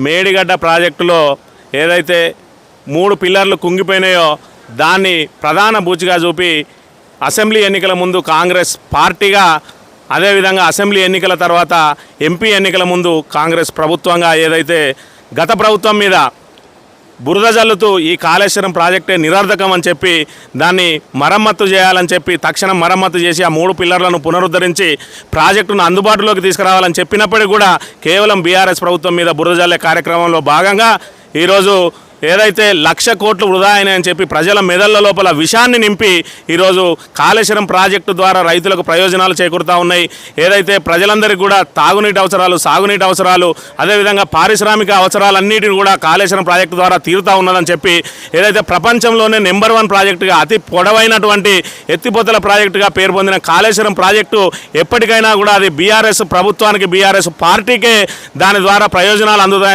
మేడిగడ్డ ప్రాజెక్టులో ఏదైతే 3 పిల్లర్లు కుంగిపోయినాయో దాన్ని ప్రధాన బూచిగా చూపి అసెంబ్లీ ఎన్నికల ముందు కాంగ్రెస్ పార్టీగా, అదేవిధంగా అసెంబ్లీ ఎన్నికల తర్వాత ఎంపీ ఎన్నికల ముందు కాంగ్రెస్ ప్రభుత్వంగా ఏదైతే గత ప్రభుత్వం మీద బురద జల్లుతూ ఈ కాళేశ్వరం ప్రాజెక్టే నిరర్ధకం అని చెప్పి దాన్ని మరమ్మత్తు చేయాలని చెప్పి తక్షణం మరమ్మత్తు చేసి ఆ 3 పిల్లర్లను పునరుద్ధరించి ప్రాజెక్టును అందుబాటులోకి తీసుకురావాలని చెప్పినప్పటికీ కూడా కేవలం బీఆర్ఎస్ ప్రభుత్వం మీద బురద జల్లే కార్యక్రమంలో భాగంగా ఈరోజు ఏదైతే 1,00,000 కోట్లు వృధా అయినాయని చెప్పి ప్రజల మెదళ్ళ లోపల విషాన్ని నింపి ఈరోజు కాళేశ్వరం ప్రాజెక్టు ద్వారా రైతులకు ప్రయోజనాలు చేకూరుతూ ఉన్నాయి. ఏదైతే ప్రజలందరికీ కూడా తాగునీటి అవసరాలు, సాగునీటి అవసరాలు, అదేవిధంగా పారిశ్రామిక అవసరాలన్నిటిని కూడా కాళేశ్వరం ప్రాజెక్టు ద్వారా తీరుతూ ఉన్నదని చెప్పి ఏదైతే ప్రపంచంలోనే నెంబర్ 1 ప్రాజెక్టుగా, అతి పొడవైనటువంటి ఎత్తిపోతల ప్రాజెక్టుగా పేరు పొందిన కాళేశ్వరం ప్రాజెక్టు ఎప్పటికైనా కూడా అది బీఆర్ఎస్ ప్రభుత్వానికి, బీఆర్ఎస్ పార్టీకే దాని ద్వారా ప్రయోజనాలు అందుతాయని